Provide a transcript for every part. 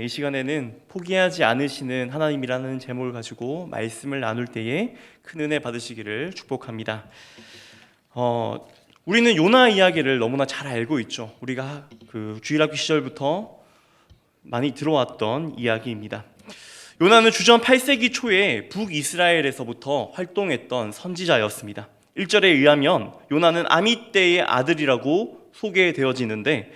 이 시간에는 포기하지 않으시는 하나님이라는 제목을 가지고 말씀을 나눌 때에 큰 은혜 받으시기를 축복합니다. 우리는 요나 이야기를 너무나 잘 알고 있죠. 우리가 그 주일학교 시절부터 많이 들어왔던 이야기입니다. 요나는 주전 8세기 초에 북이스라엘에서부터 활동했던 선지자였습니다. 1절에 의하면 요나는 아미떼의 아들이라고 소개되어지는데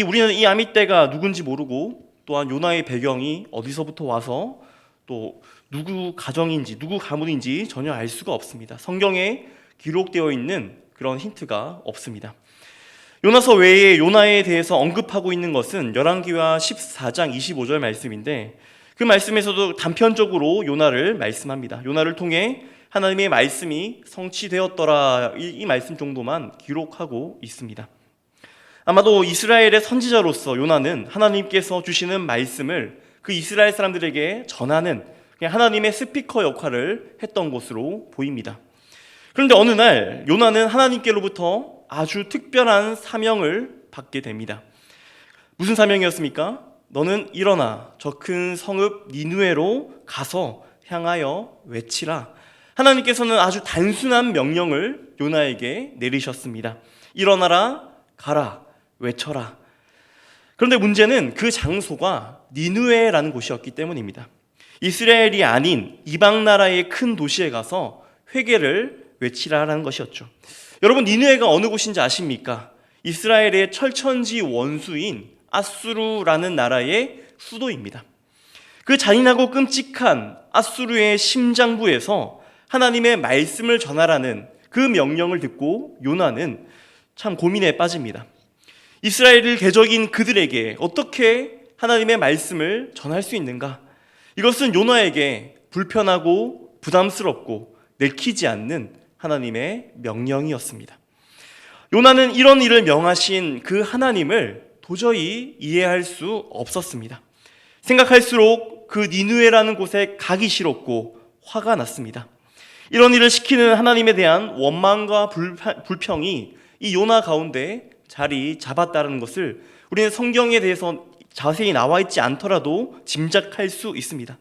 우리는 이 아미떼가 누군지 모르고 또한 요나의 배경이 어디서부터 와서 또 누구 가정인지 누구 가문인지 전혀 알 수가 없습니다. 성경에 기록되어 있는 그런 힌트가 없습니다. 요나서 외에 요나에 대해서 언급하고 있는 것은 열왕기하 14장 25절 말씀인데 그 말씀에서도 단편적으로 요나를 말씀합니다. 요나를 통해 하나님의 말씀이 성취되었더라 이 말씀 정도만 기록하고 있습니다. 아마도 이스라엘의 선지자로서 요나는 하나님께서 주시는 말씀을 그 이스라엘 사람들에게 전하는 그냥 하나님의 스피커 역할을 했던 것으로 보입니다. 그런데 어느 날 요나는 하나님께로부터 아주 특별한 사명을 받게 됩니다. 무슨 사명이었습니까? 너는 일어나 저 큰 성읍 니느웨로 가서 향하여 외치라. 하나님께서는 아주 단순한 명령을 요나에게 내리셨습니다. 일어나라, 가라, 외쳐라. 그런데 문제는 그 장소가 니느웨라는 곳이었기 때문입니다. 이스라엘이 아닌 이방 나라의 큰 도시에 가서 회개를 외치라라는 것이었죠. 여러분, 니느웨가 어느 곳인지 아십니까? 이스라엘의 철천지 원수인 아수르라는 나라의 수도입니다. 그 잔인하고 끔찍한 아수르의 심장부에서 하나님의 말씀을 전하라는 그 명령을 듣고 요나는 참 고민에 빠집니다. 이스라엘 개적인 그들에게 어떻게 하나님의 말씀을 전할 수 있는가? 이것은 요나에게 불편하고 부담스럽고 내키지 않는 하나님의 명령이었습니다. 요나는 이런 일을 명하신 그 하나님을 도저히 이해할 수 없었습니다. 생각할수록 그 니느웨라는 곳에 가기 싫었고 화가 났습니다. 이런 일을 시키는 하나님에 대한 원망과 불평이 이 요나 가운데 자리 잡았다는 것을 우리는 성경에 대해서 자세히 나와 있지 않더라도 짐작할 수 있습니다.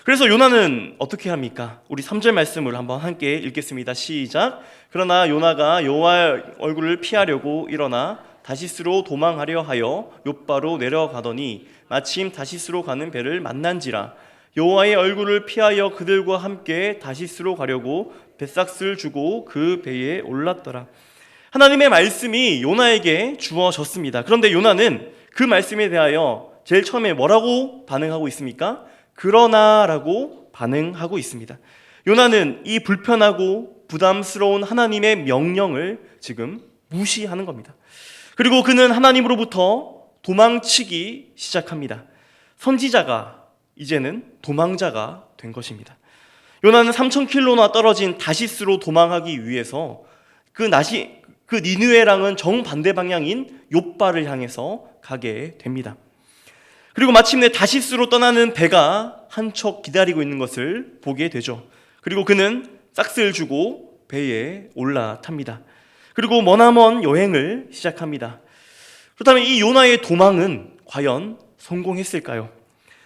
그래서 요나는 어떻게 합니까? 우리 3절 말씀을 한번 함께 읽겠습니다. 시작. 그러나 요나가 여호와의 얼굴을 피하려고 일어나 다시스로 도망하려 하여 욥바로 내려가더니 마침 다시스로 가는 배를 만난지라. 여호와의 얼굴을 피하여 그들과 함께 다시스로 가려고 뱃삭스를 주고 그 배에 올랐더라. 하나님의 말씀이 요나에게 주어졌습니다. 그런데 요나는 그 말씀에 대하여 제일 처음에 뭐라고 반응하고 있습니까? 그러나라고 반응하고 있습니다. 요나는 이 불편하고 부담스러운 하나님의 명령을 지금 무시하는 겁니다. 그리고 그는 하나님으로부터 도망치기 시작합니다. 선지자가 이제는 도망자가 된 것입니다. 요나는 3,000km나 떨어진 다시스로 도망하기 위해서 그 니느웨랑은 정반대 방향인 욥바를 향해서 가게 됩니다. 그리고 마침내 다시스로 떠나는 배가 한 척 기다리고 있는 것을 보게 되죠. 그리고 그는 싹스를 주고 배에 올라탑니다. 그리고 머나먼 여행을 시작합니다. 그렇다면 이 요나의 도망은 과연 성공했을까요?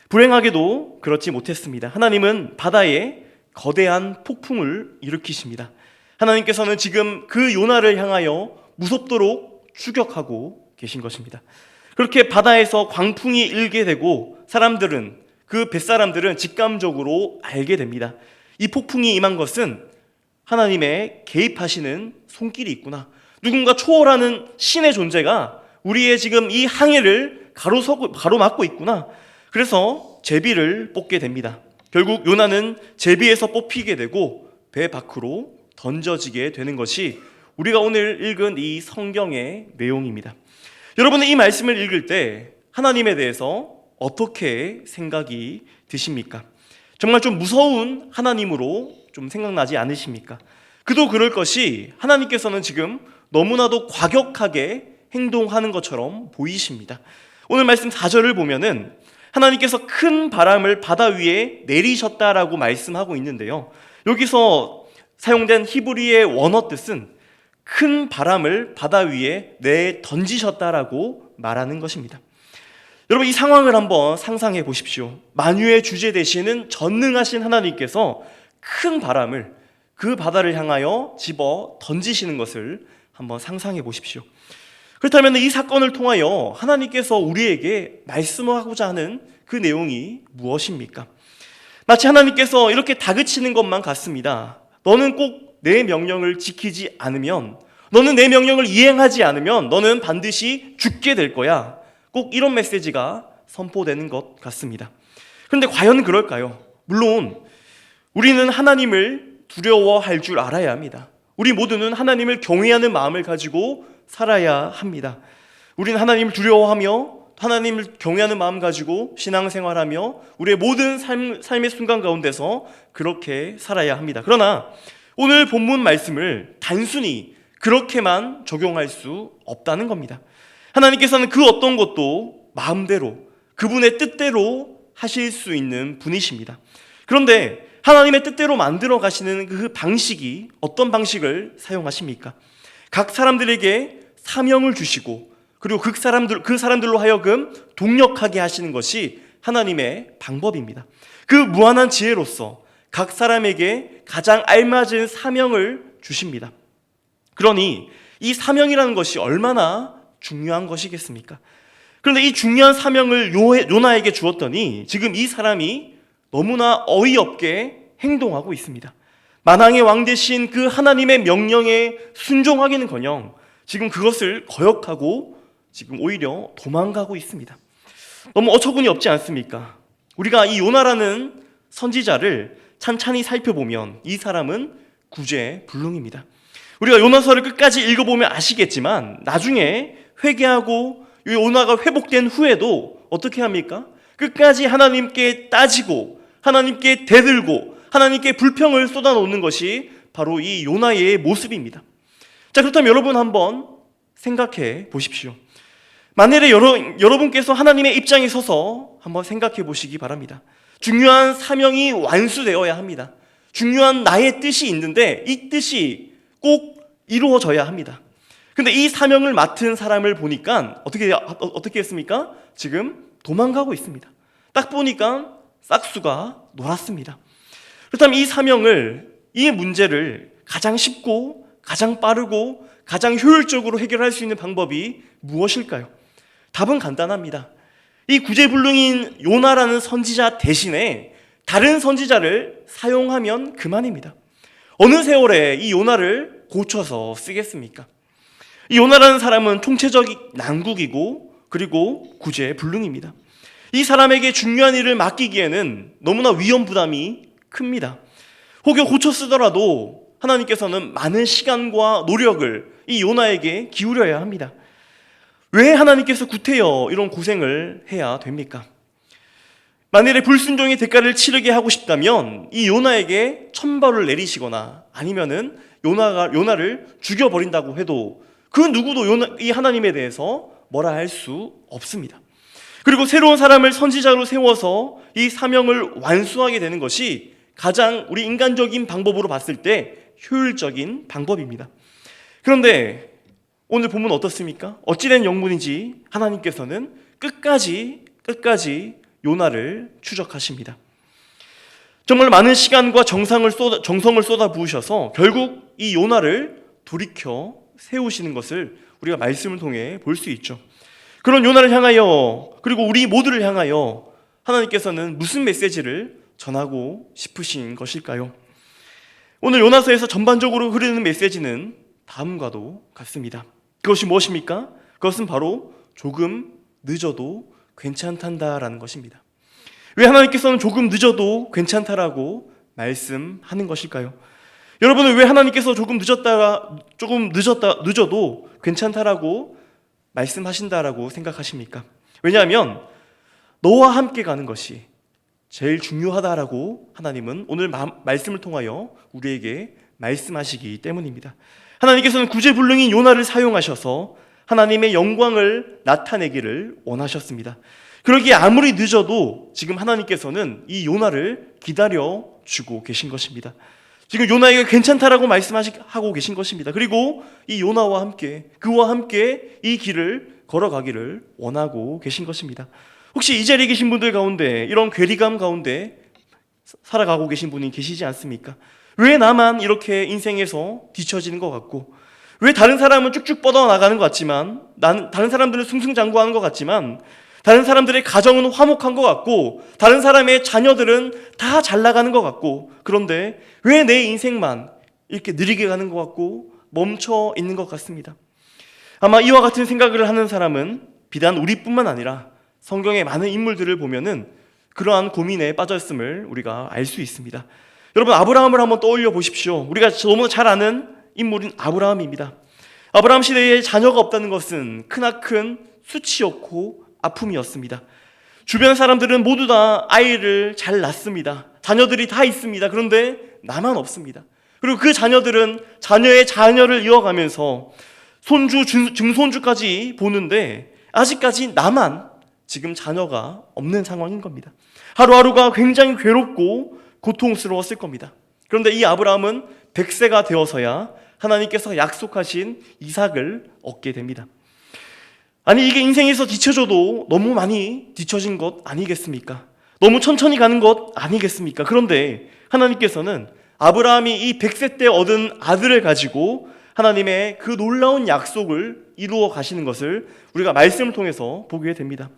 불행하게도 그렇지 못했습니다. 하나님은 바다에 거대한 폭풍을 일으키십니다. 하나님께서는 지금 그 요나를 향하여 무섭도록 추격하고 계신 것입니다. 그렇게 바다에서 광풍이 일게 되고 그 뱃사람들은 직감적으로 알게 됩니다. 이 폭풍이 임한 것은 하나님의 개입하시는 손길이 있구나. 누군가 초월하는 신의 존재가 우리의 지금 이 항해를 가로막고 있구나. 그래서 제비를 뽑게 됩니다. 결국 요나는 제비에서 뽑히게 되고 배 밖으로 던져지게 되는 것이 우리가 오늘 읽은 이 성경의 내용입니다. 여러분은 이 말씀을 읽을 때 하나님에 대해서 어떻게 생각이 드십니까? 정말 좀 무서운 하나님으로 좀 생각나지 않으십니까? 그도 그럴 것이 하나님께서는 지금 너무나도 과격하게 행동하는 것처럼 보이십니다. 오늘 말씀 4절을 보면은 하나님께서 큰 바람을 바다 위에 내리셨다라고 말씀하고 있는데요. 여기서 사용된 히브리의 원어 뜻은 큰 바람을 바다 위에 던지셨다라고 말하는 것입니다. 여러분, 이 상황을 한번 상상해 보십시오. 만유의 주제 되시는 전능하신 하나님께서 큰 바람을 그 바다를 향하여 집어 던지시는 것을 한번 상상해 보십시오. 그렇다면 이 사건을 통하여 하나님께서 우리에게 말씀하고자 하는 그 내용이 무엇입니까? 마치 하나님께서 이렇게 다그치는 것만 같습니다. 너는 꼭 내 명령을 지키지 않으면, 너는 내 명령을 이행하지 않으면 너는 반드시 죽게 될 거야. 꼭 이런 메시지가 선포되는 것 같습니다. 그런데 과연 그럴까요? 물론 우리는 하나님을 두려워할 줄 알아야 합니다. 우리 모두는 하나님을 경외하는 마음을 가지고 살아야 합니다. 우리는 하나님을 두려워하며 하나님을 경외하는 마음 가지고 신앙생활하며 우리의 모든 삶의 순간 가운데서 그렇게 살아야 합니다. 그러나 오늘 본문 말씀을 단순히 그렇게만 적용할 수 없다는 겁니다. 하나님께서는 그 어떤 것도 마음대로 그분의 뜻대로 하실 수 있는 분이십니다. 그런데 하나님의 뜻대로 만들어 가시는 그 방식이 어떤 방식을 사용하십니까? 각 사람들에게 사명을 주시고 그리고 그 사람들로 하여금 동력하게 하시는 것이 하나님의 방법입니다. 그 무한한 지혜로서 각 사람에게 가장 알맞은 사명을 주십니다. 그러니 이 사명이라는 것이 얼마나 중요한 것이겠습니까? 그런데 이 중요한 사명을 요나에게 주었더니 지금 이 사람이 너무나 어이없게 행동하고 있습니다. 만왕의 왕 되신 그 하나님의 명령에 순종하기는커녕 지금 그것을 거역하고 지금 오히려 도망가고 있습니다. 너무 어처구니 없지 않습니까? 우리가 이 요나라는 선지자를 찬찬히 살펴보면 이 사람은 구제불능입니다. 우리가 요나서를 끝까지 읽어보면 아시겠지만 나중에 회개하고 요나가 회복된 후에도 어떻게 합니까? 끝까지 하나님께 따지고 하나님께 대들고 하나님께 불평을 쏟아놓는 것이 바로 이 요나의 모습입니다. 자, 그렇다면 여러분 한번 생각해 보십시오. 만일에 여러분께서 하나님의 입장에 서서 한번 생각해 보시기 바랍니다. 중요한 사명이 완수되어야 합니다. 중요한 나의 뜻이 있는데 이 뜻이 꼭 이루어져야 합니다. 근데 이 사명을 맡은 사람을 보니까 어떻게 했습니까? 지금 도망가고 있습니다. 딱 보니까 싹수가 놀았습니다. 그렇다면 이 문제를 가장 쉽고 가장 빠르고 가장 효율적으로 해결할 수 있는 방법이 무엇일까요? 답은 간단합니다. 이 구제불능인 요나라는 선지자 대신에 다른 선지자를 사용하면 그만입니다. 어느 세월에 이 요나를 고쳐서 쓰겠습니까? 이 요나라는 사람은 통치적인 난국이고 그리고 구제불능입니다. 이 사람에게 중요한 일을 맡기기에는 너무나 위험 부담이 큽니다. 혹여 고쳐 쓰더라도 하나님께서는 많은 시간과 노력을 이 요나에게 기울여야 합니다. 왜 하나님께서 구태여 이런 고생을 해야 됩니까? 만일에 불순종의 대가를 치르게 하고 싶다면 이 요나에게 천벌을 내리시거나 아니면은 요나를 죽여버린다고 해도 그 누구도 이 하나님에 대해서 뭐라 할 수 없습니다. 그리고 새로운 사람을 선지자로 세워서 이 사명을 완수하게 되는 것이 가장 우리 인간적인 방법으로 봤을 때 효율적인 방법입니다. 그런데 오늘 본문 어떻습니까? 어찌된 영문인지 하나님께서는 끝까지 요나를 추적하십니다. 정말 많은 시간과 정성을 쏟아부으셔서 결국 이 요나를 돌이켜 세우시는 것을 우리가 말씀을 통해 볼 수 있죠. 그런 요나를 향하여 그리고 우리 모두를 향하여 하나님께서는 무슨 메시지를 전하고 싶으신 것일까요? 오늘 요나서에서 전반적으로 흐르는 메시지는 다음과도 같습니다. 그것이 무엇입니까? 그것은 바로 조금 늦어도 괜찮단다라는 것입니다. 왜 하나님께서는 조금 늦어도 괜찮다라고 말씀하는 것일까요? 여러분은 왜 하나님께서 조금 늦어도 괜찮다라고 말씀하신다라고 생각하십니까? 왜냐하면 너와 함께 가는 것이 제일 중요하다라고 하나님은 오늘 말씀을 통하여 우리에게 말씀하시기 때문입니다. 하나님께서는 구제불능인 요나를 사용하셔서 하나님의 영광을 나타내기를 원하셨습니다. 그러기에 아무리 늦어도 지금 하나님께서는 이 요나를 기다려주고 계신 것입니다. 지금 요나에게 괜찮다라고 말씀하고 계신 것입니다. 그리고 이 요나와 함께 그와 함께 이 길을 걸어가기를 원하고 계신 것입니다. 혹시 이 자리에 계신 분들 가운데 이런 괴리감 가운데 살아가고 계신 분이 계시지 않습니까? 왜 나만 이렇게 인생에서 뒤처지는 것 같고, 왜 다른 사람은 쭉쭉 뻗어나가는 것 같지만, 다른 사람들은 승승장구하는 것 같지만, 다른 사람들의 가정은 화목한 것 같고, 다른 사람의 자녀들은 다 잘 나가는 것 같고, 그런데 왜 내 인생만 이렇게 느리게 가는 것 같고 멈춰 있는 것 같습니다. 아마 이와 같은 생각을 하는 사람은 비단 우리뿐만 아니라 성경의 많은 인물들을 보면은 그러한 고민에 빠졌음을 우리가 알 수 있습니다. 여러분, 아브라함을 한번 떠올려 보십시오. 우리가 너무 잘 아는 인물인 아브라함입니다. 아브라함 시대에 자녀가 없다는 것은 크나큰 수치였고 아픔이었습니다. 주변 사람들은 모두 다 아이를 잘 낳습니다. 자녀들이 다 있습니다. 그런데 나만 없습니다. 그리고 그 자녀들은 자녀의 자녀를 이어가면서 손주, 증손주까지 보는데 아직까지 나만 지금 자녀가 없는 상황인 겁니다. 하루하루가 굉장히 괴롭고 고통스러웠을 겁니다. 그런데 이 아브라함은 100세가 되어서야 하나님께서 약속하신 이삭을 얻게 됩니다. 아니, 이게 인생에서 뒤처져도 너무 많이 뒤처진 것 아니겠습니까? 너무 천천히 가는 것 아니겠습니까? 그런데 하나님께서는 아브라함이 이 100세 때 얻은 아들을 가지고 하나님의 그 놀라운 약속을 이루어 가시는 것을 우리가 말씀을 통해서 보게 됩니다.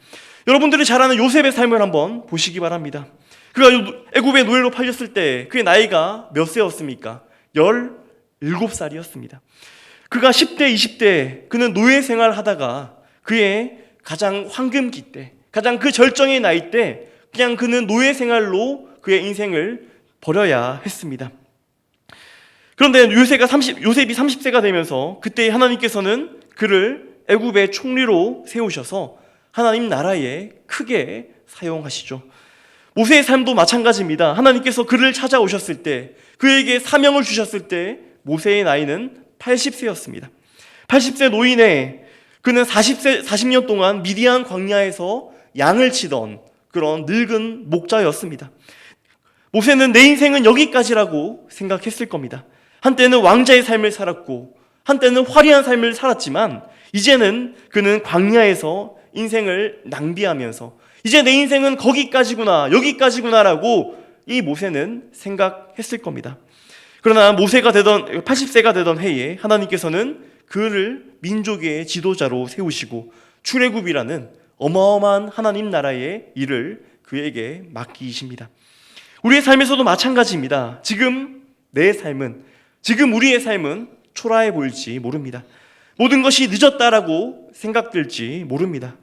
여러분들이 잘 아는 요셉의 삶을 한번 보시기 바랍니다. 그가 애굽의 노예로 팔렸을 때 그의 나이가 몇 세였습니까? 17살이었습니다. 그가 10대, 20대 그는 노예 생활을 하다가 그의 가장 황금기 때, 가장 그 절정의 나이 때 그냥 그는 노예 생활로 그의 인생을 버려야 했습니다. 그런데 요셉이 30세가 되면서 그때 하나님께서는 그를 애굽의 총리로 세우셔서 하나님 나라에 크게 사용하시죠. 모세의 삶도 마찬가지입니다. 하나님께서 그를 찾아오셨을 때, 그에게 사명을 주셨을 때 모세의 나이는 80세였습니다. 80세 노인에 그는 40년 동안 미디안 광야에서 양을 치던 그런 늙은 목자였습니다. 모세는 내 인생은 여기까지라고 생각했을 겁니다. 한때는 왕자의 삶을 살았고 한때는 화려한 삶을 살았지만 이제는 그는 광야에서 인생을 낭비하면서 이제 내 인생은 거기까지구나, 여기까지구나라고 이 모세는 생각했을 겁니다. 그러나 모세가 80세가 되던 해에 하나님께서는 그를 민족의 지도자로 세우시고 출애굽이라는 어마어마한 하나님 나라의 일을 그에게 맡기십니다. 우리의 삶에서도 마찬가지입니다. 지금 우리의 삶은 초라해 보일지 모릅니다. 모든 것이 늦었다라고 생각될지 모릅니다.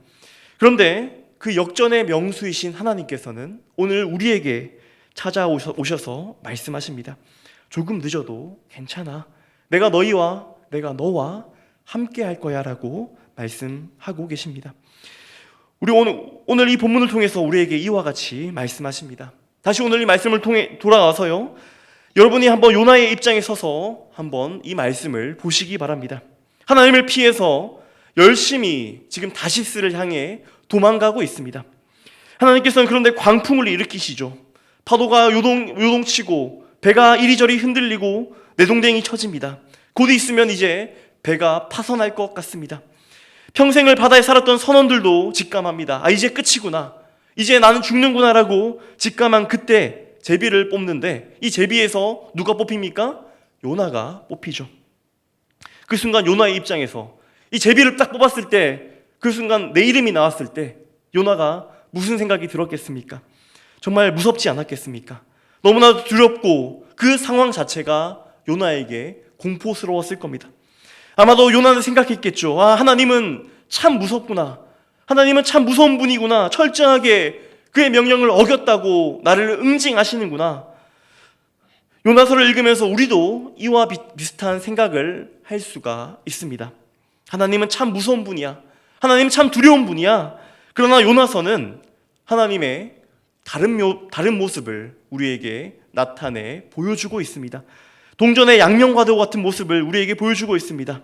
그런데 그 역전의 명수이신 하나님께서는 오늘 우리에게 찾아오셔서 말씀하십니다. 조금 늦어도 괜찮아. 내가 너와 함께 할 거야 라고 말씀하고 계십니다. 우리 오늘 이 본문을 통해서 우리에게 이와 같이 말씀하십니다. 다시 오늘 이 말씀을 통해 돌아와서요, 여러분이 한번 요나의 입장에 서서 한번 이 말씀을 보시기 바랍니다. 하나님을 피해서 열심히 지금 다시스를 향해 도망가고 있습니다. 하나님께서는 그런데 광풍을 일으키시죠. 파도가 요동치고 배가 이리저리 흔들리고 내동댕이 쳐집니다. 곧 있으면 이제 배가 파선할 것 같습니다. 평생을 바다에 살았던 선원들도 직감합니다. 이제 끝이구나, 이제 나는 죽는구나라고 직감한 그때 제비를 뽑는데 이 제비에서 누가 뽑힙니까? 요나가 뽑히죠. 그 순간 요나의 입장에서 이 제비를 딱 뽑았을 때, 그 순간 내 이름이 나왔을 때 요나가 무슨 생각이 들었겠습니까? 정말 무섭지 않았겠습니까? 너무나도 두렵고 그 상황 자체가 요나에게 공포스러웠을 겁니다. 아마도 요나는 생각했겠죠. 하나님은 참 무섭구나. 하나님은 참 무서운 분이구나. 철저하게 그의 명령을 어겼다고 나를 응징하시는구나. 요나서를 읽으면서 우리도 이와 비슷한 생각을 할 수가 있습니다. 하나님은 참 무서운 분이야. 하나님은 참 두려운 분이야. 그러나 요나서는 하나님의 다른 모습을 우리에게 나타내 보여주고 있습니다. 동전의 양면과도 같은 모습을 우리에게 보여주고 있습니다.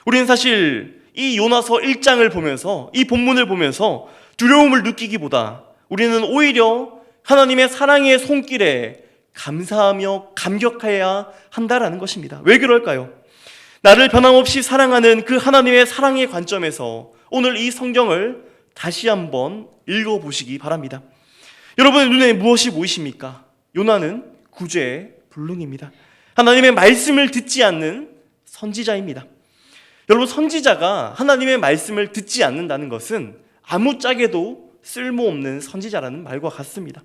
우리는 사실 이 요나서 1장을 보면서, 이 본문을 보면서 두려움을 느끼기보다 우리는 오히려 하나님의 사랑의 손길에 감사하며 감격해야 한다라는 것입니다. 왜 그럴까요? 나를 변함없이 사랑하는 그 하나님의 사랑의 관점에서 오늘 이 성경을 다시 한번 읽어보시기 바랍니다. 여러분의 눈에 무엇이 보이십니까? 요나는 구제의 불능입니다. 하나님의 말씀을 듣지 않는 선지자입니다. 여러분, 선지자가 하나님의 말씀을 듣지 않는다는 것은 아무짝에도 쓸모없는 선지자라는 말과 같습니다.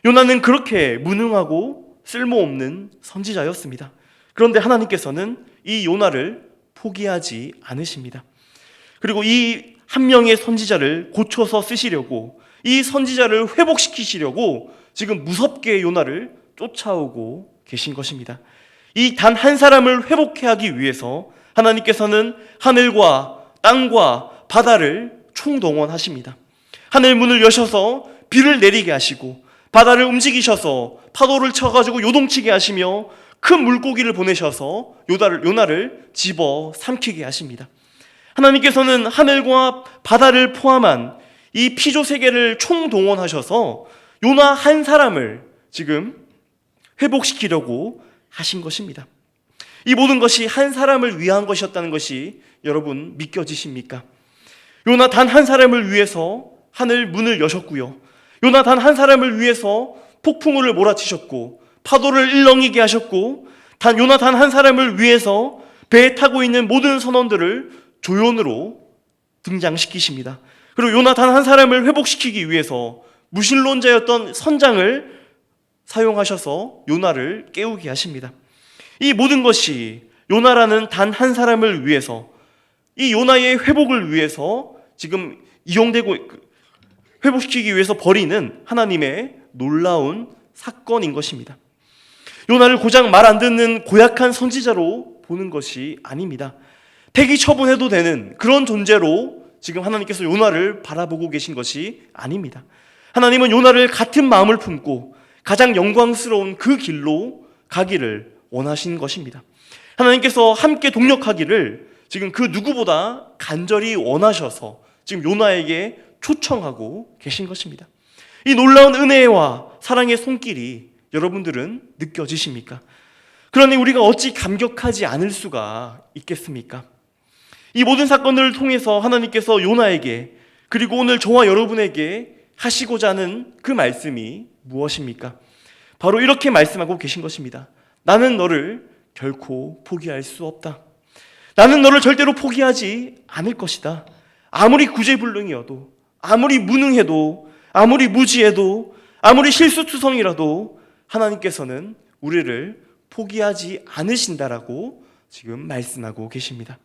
요나는 그렇게 무능하고 쓸모없는 선지자였습니다. 그런데 하나님께서는 이 요나를 포기하지 않으십니다. 그리고 이 한 명의 선지자를 고쳐서 쓰시려고, 이 선지자를 회복시키시려고 지금 무섭게 요나를 쫓아오고 계신 것입니다. 이 단 한 사람을 회복해 하기 위해서 하나님께서는 하늘과 땅과 바다를 총동원하십니다. 하늘 문을 여셔서 비를 내리게 하시고, 바다를 움직이셔서 파도를 쳐가지고 요동치게 하시며, 큰 물고기를 보내셔서 요나를 집어 삼키게 하십니다. 하나님께서는 하늘과 바다를 포함한 이 피조 세계를 총동원하셔서 요나 한 사람을 지금 회복시키려고 하신 것입니다. 이 모든 것이 한 사람을 위한 것이었다는 것이 여러분 믿겨지십니까? 요나 단 한 사람을 위해서 하늘 문을 여셨고요, 요나 단 한 사람을 위해서 폭풍우를 몰아치셨고 파도를 일렁이게 하셨고, 요나 단 한 사람을 위해서 배에 타고 있는 모든 선원들을 조연으로 등장시키십니다. 그리고 요나 단 한 사람을 회복시키기 위해서 무신론자였던 선장을 사용하셔서 요나를 깨우게 하십니다. 이 모든 것이 요나라는 단 한 사람을 위해서, 이 요나의 회복을 위해서 지금 이용되고, 회복시키기 위해서 벌이는 하나님의 놀라운 사건인 것입니다. 요나를 고작 말 안 듣는 고약한 선지자로 보는 것이 아닙니다. 폐기 처분해도 되는 그런 존재로 지금 하나님께서 요나를 바라보고 계신 것이 아닙니다. 하나님은 요나를 같은 마음을 품고 가장 영광스러운 그 길로 가기를 원하신 것입니다. 하나님께서 함께 동력하기를 지금 그 누구보다 간절히 원하셔서 지금 요나에게 초청하고 계신 것입니다. 이 놀라운 은혜와 사랑의 손길이 여러분들은 느껴지십니까? 그러니 우리가 어찌 감격하지 않을 수가 있겠습니까? 이 모든 사건들을 통해서 하나님께서 요나에게, 그리고 오늘 저와 여러분에게 하시고자 하는 그 말씀이 무엇입니까? 바로 이렇게 말씀하고 계신 것입니다. 나는 너를 결코 포기할 수 없다. 나는 너를 절대로 포기하지 않을 것이다. 아무리 구제불능이어도, 아무리 무능해도, 아무리 무지해도, 아무리 실수투성이라도 하나님께서는 우리를 포기하지 않으신다라고 지금 말씀하고 계십니다.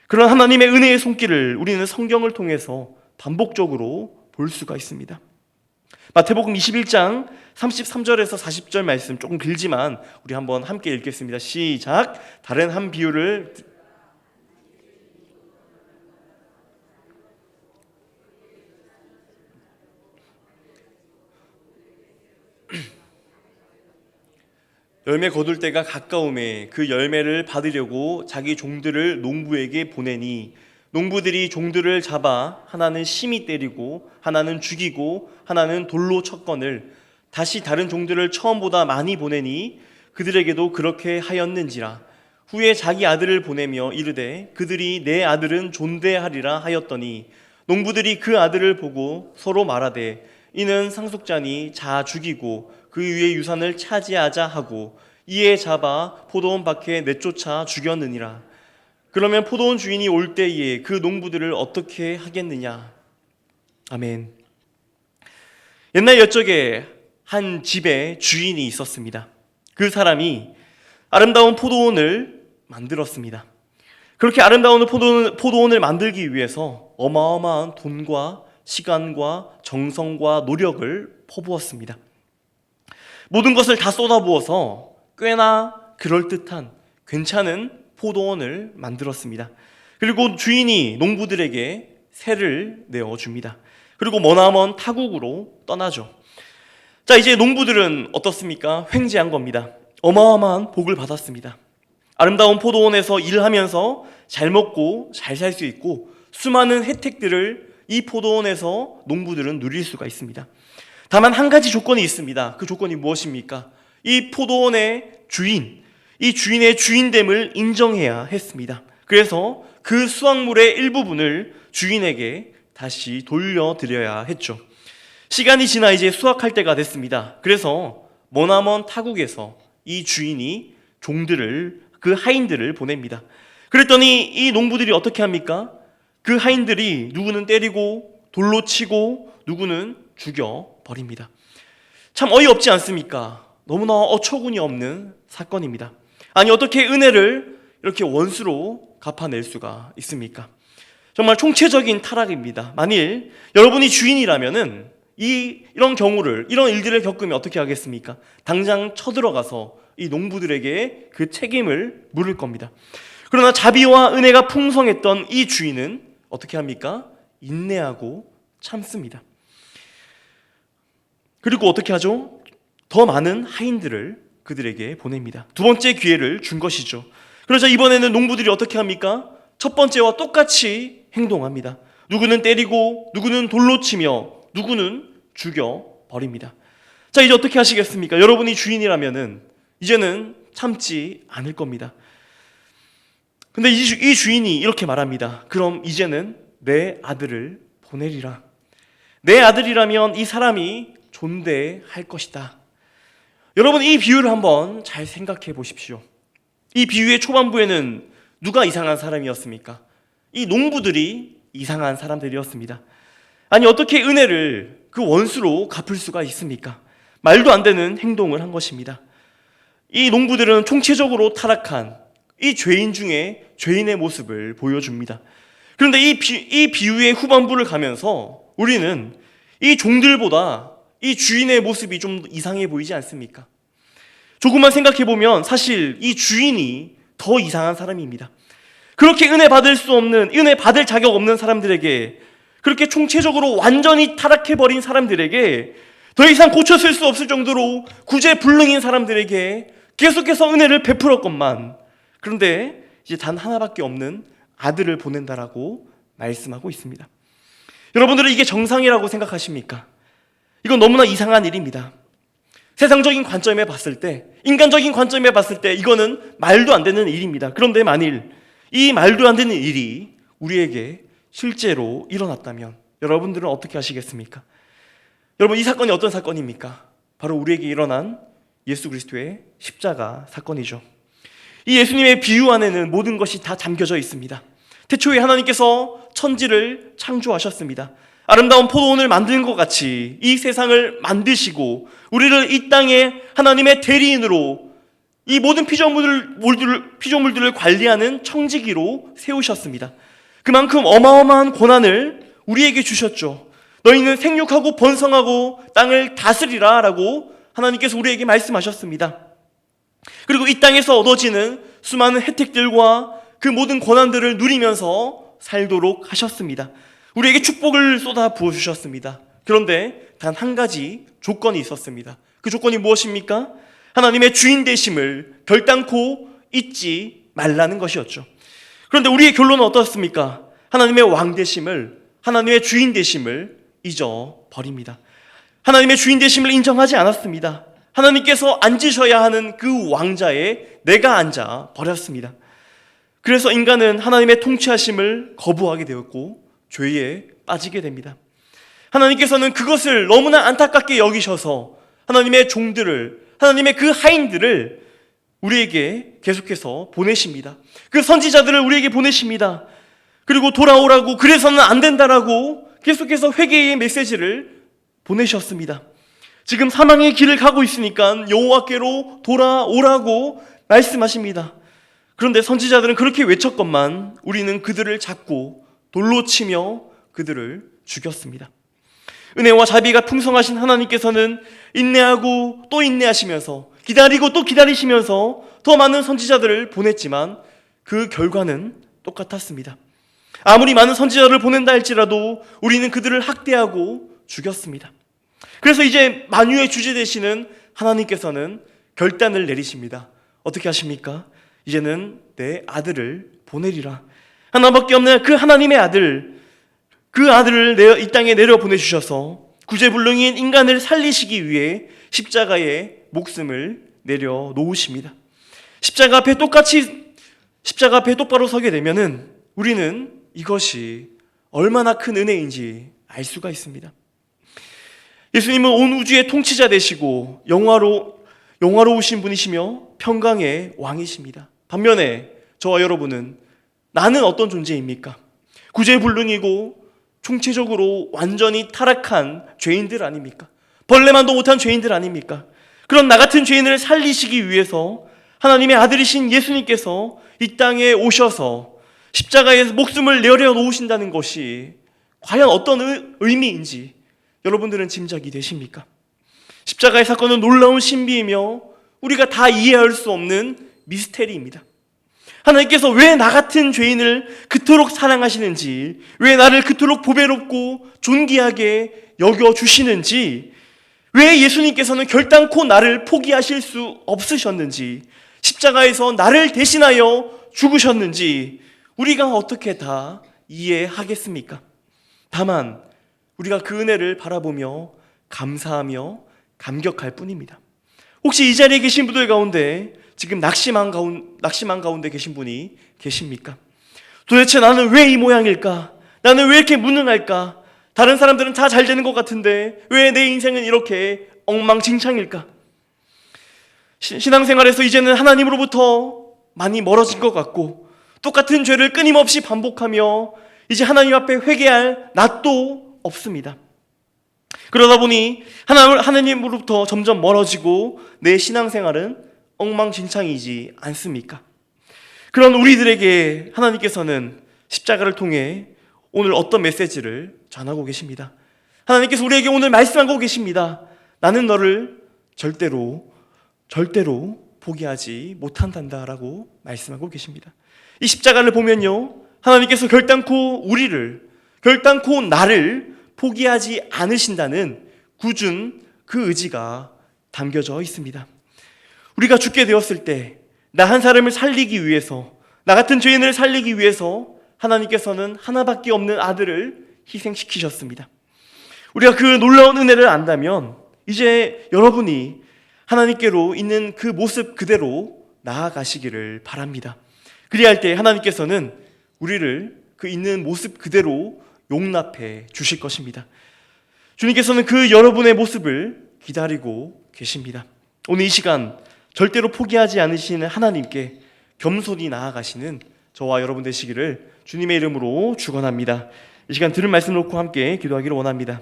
그런 하나님의 은혜의 손길을 우리는 성경을 통해서 반복적으로 볼 수가 있습니다. 마태복음 21장 33절에서 40절 말씀, 조금 길지만 우리 한번 함께 읽겠습니다. 시작. 다른 한 비유를 열매 거둘 때가 가까움에 그 열매를 받으려고 자기 종들을 농부에게 보내니, 농부들이 종들을 잡아 하나는 심히 때리고 하나는 죽이고 하나는 돌로 쳤거늘 다시 다른 종들을 처음보다 많이 보내니 그들에게도 그렇게 하였는지라. 후에 자기 아들을 보내며 이르되 그들이 내 아들은 존대하리라 하였더니 농부들이 그 아들을 보고 서로 말하되 이는 상속자니 자 죽이고 그 위에 유산을 차지하자 하고 이에 잡아 포도원 밖에 내쫓아 죽였느니라. 그러면 포도원 주인이 올 때에 그 농부들을 어떻게 하겠느냐. 아멘. 옛날 옛적에 한 집에 주인이 있었습니다. 그 사람이 아름다운 포도원을 만들었습니다. 그렇게 아름다운 포도원을 만들기 위해서 어마어마한 돈과 시간과 정성과 노력을 퍼부었습니다. 모든 것을 다 쏟아부어서 꽤나 그럴듯한 괜찮은 포도원을 만들었습니다. 그리고 주인이 농부들에게 세를 내어줍니다. 그리고 머나먼 타국으로 떠나죠. 자, 이제 농부들은 어떻습니까? 횡재한 겁니다. 어마어마한 복을 받았습니다. 아름다운 포도원에서 일하면서 잘 먹고 잘 살 수 있고 수많은 혜택들을 이 포도원에서 농부들은 누릴 수가 있습니다. 다만 한 가지 조건이 있습니다. 그 조건이 무엇입니까? 이 포도원의 주인, 이 주인의 주인됨을 인정해야 했습니다. 그래서 그 수확물의 일부분을 주인에게 다시 돌려드려야 했죠. 시간이 지나 이제 수확할 때가 됐습니다. 그래서 머나먼 타국에서 이 주인이 종들을, 그 하인들을 보냅니다. 그랬더니 이 농부들이 어떻게 합니까? 그 하인들이 누구는 때리고 돌로 치고 누구는 죽여버립니다. 참 어이없지 않습니까? 너무나 어처구니 없는 사건입니다. 아니 어떻게 은혜를 이렇게 원수로 갚아낼 수가 있습니까? 정말 총체적인 타락입니다. 만일 여러분이 주인이라면은 이런 경우를, 이런 일들을 겪으면 어떻게 하겠습니까? 당장 쳐들어가서 이 농부들에게 그 책임을 물을 겁니다. 그러나 자비와 은혜가 풍성했던 이 주인은 어떻게 합니까? 인내하고 참습니다. 그리고 어떻게 하죠? 더 많은 하인들을 그들에게 보냅니다. 두 번째 기회를 준 것이죠. 그러자 이번에는 농부들이 어떻게 합니까? 첫 번째와 똑같이 행동합니다. 누구는 때리고 누구는 돌로 치며 누구는 죽여버립니다. 자, 이제 어떻게 하시겠습니까? 여러분이 주인이라면은 이제는 참지 않을 겁니다. 근데 이 주인이 이렇게 말합니다. 그럼 이제는 내 아들을 보내리라. 내 아들이라면 이 사람이 존대할 것이다. 여러분, 이 비유를 한번 잘 생각해 보십시오. 이 비유의 초반부에는 누가 이상한 사람이었습니까? 이 농부들이 이상한 사람들이었습니다. 아니 어떻게 은혜를 그 원수로 갚을 수가 있습니까? 말도 안 되는 행동을 한 것입니다. 이 농부들은 총체적으로 타락한 이 죄인 중에 죄인의 모습을 보여줍니다. 그런데 이 비유의 후반부를 가면서 우리는 이 종들보다 이 주인의 모습이 좀 이상해 보이지 않습니까? 조금만 생각해 보면 사실 이 주인이 더 이상한 사람입니다. 그렇게 은혜 받을 수 없는, 은혜 받을 자격 없는 사람들에게, 그렇게 총체적으로 완전히 타락해버린 사람들에게, 더 이상 고쳐쓸 수 없을 정도로 구제불능인 사람들에게 계속해서 은혜를 베풀었건만, 그런데 이제 단 하나밖에 없는 아들을 보낸다라고 말씀하고 있습니다. 여러분들은 이게 정상이라고 생각하십니까? 이건 너무나 이상한 일입니다. 세상적인 관점에 봤을 때, 인간적인 관점에 봤을 때 이거는 말도 안 되는 일입니다. 그런데 만일 이 말도 안 되는 일이 우리에게 실제로 일어났다면 여러분들은 어떻게 하시겠습니까? 여러분, 이 사건이 어떤 사건입니까? 바로 우리에게 일어난 예수 그리스도의 십자가 사건이죠. 이 예수님의 비유 안에는 모든 것이 다 잠겨져 있습니다. 태초에 하나님께서 천지를 창조하셨습니다. 아름다운 포도원을 만드는 것 같이 이 세상을 만드시고 우리를 이 땅에 하나님의 대리인으로 이 모든 피조물들을 관리하는 청지기로 세우셨습니다. 그만큼 어마어마한 권한을 우리에게 주셨죠. 너희는 생육하고 번성하고 땅을 다스리라 라고 하나님께서 우리에게 말씀하셨습니다. 그리고 이 땅에서 얻어지는 수많은 혜택들과 그 모든 권한들을 누리면서 살도록 하셨습니다. 우리에게 축복을 쏟아 부어주셨습니다. 그런데 단 한 가지 조건이 있었습니다. 그 조건이 무엇입니까? 하나님의 주인 되심을 결단코 잊지 말라는 것이었죠. 그런데 우리의 결론은 어떻습니까? 하나님의 왕 되심을, 하나님의 주인 되심을 잊어버립니다. 하나님의 주인 되심을 인정하지 않았습니다. 하나님께서 앉으셔야 하는 그 왕자에 내가 앉아 버렸습니다. 그래서 인간은 하나님의 통치하심을 거부하게 되었고 죄에 빠지게 됩니다. 하나님께서는 그것을 너무나 안타깝게 여기셔서 하나님의 종들을, 하나님의 그 하인들을 우리에게 계속해서 보내십니다. 그 선지자들을 우리에게 보내십니다. 그리고 돌아오라고, 그래서는 안 된다라고 계속해서 회개의 메시지를 보내셨습니다. 지금 사망의 길을 가고 있으니까 여호와께로 돌아오라고 말씀하십니다. 그런데 선지자들은 그렇게 외쳤건만 우리는 그들을 잡고 돌로 치며 그들을 죽였습니다. 은혜와 자비가 풍성하신 하나님께서는 인내하고 또 인내하시면서 기다리고 또 기다리시면서 더 많은 선지자들을 보냈지만 그 결과는 똑같았습니다. 아무리 많은 선지자를 보낸다 할지라도 우리는 그들을 학대하고 죽였습니다. 그래서 이제 만유의 주제 되시는 하나님께서는 결단을 내리십니다. 어떻게 하십니까? 이제는 내 아들을 보내리라. 하나밖에 없는 그 하나님의 아들, 그 아들을 이 땅에 내려보내주셔서 구제불능인 인간을 살리시기 위해 십자가에 목숨을 내려놓으십니다. 십자가 앞에 똑바로 서게 되면은 우리는 이것이 얼마나 큰 은혜인지 알 수가 있습니다. 예수님은 온 우주의 통치자 되시고 영화로우신 분이시며 평강의 왕이십니다. 반면에 저와 여러분은 나는 어떤 존재입니까? 구제불능이고 총체적으로 완전히 타락한 죄인들 아닙니까? 벌레만도 못한 죄인들 아닙니까? 그런 나 같은 죄인을 살리시기 위해서 하나님의 아들이신 예수님께서 이 땅에 오셔서 십자가에서 목숨을 내려놓으신다는 것이 과연 어떤 의미인지 여러분들은 짐작이 되십니까? 십자가의 사건은 놀라운 신비이며 우리가 다 이해할 수 없는 미스테리입니다. 하나님께서 왜 나 같은 죄인을 그토록 사랑하시는지, 왜 나를 그토록 보배롭고 존귀하게 여겨주시는지, 왜 예수님께서는 결단코 나를 포기하실 수 없으셨는지, 십자가에서 나를 대신하여 죽으셨는지 우리가 어떻게 다 이해하겠습니까? 다만 우리가 그 은혜를 바라보며 감사하며 감격할 뿐입니다. 혹시 이 자리에 계신 분들 가운데 지금 낙심한 가운데 계신 분이 계십니까? 도대체 나는 왜 이 모양일까? 나는 왜 이렇게 무능할까? 다른 사람들은 다 잘 되는 것 같은데 왜 내 인생은 이렇게 엉망진창일까? 신앙생활에서 이제는 하나님으로부터 많이 멀어진 것 같고 똑같은 죄를 끊임없이 반복하며 이제 하나님 앞에 회개할 낯도 없습니다. 그러다 보니 하나님으로부터 점점 멀어지고 내 신앙생활은 엉망진창이지 않습니까? 그런 우리들에게 하나님께서는 십자가를 통해 오늘 어떤 메시지를 전하고 계십니다. 하나님께서 우리에게 오늘 말씀하고 계십니다. 나는 너를 절대로 포기하지 못한단다라고 말씀하고 계십니다. 이 십자가를 보면요, 하나님께서 결단코 나를 포기하지 않으신다는 굳은 그 의지가 담겨져 있습니다. 우리가 죽게 되었을 때 나 한 사람을 살리기 위해서, 나 같은 죄인을 살리기 위해서 하나님께서는 하나밖에 없는 아들을 희생시키셨습니다. 우리가 그 놀라운 은혜를 안다면 이제 여러분이 하나님께로 있는 그 모습 그대로 나아가시기를 바랍니다. 그리할 때 하나님께서는 우리를 그 있는 모습 그대로 용납해 주실 것입니다. 주님께서는 그 여러분의 모습을 기다리고 계십니다. 오늘 이 시간 절대로 포기하지 않으시는 하나님께 겸손히 나아가시는 저와 여러분 되시기를 주님의 이름으로 축원합니다. 이 시간 들은 말씀 놓고 함께 기도하기를 원합니다.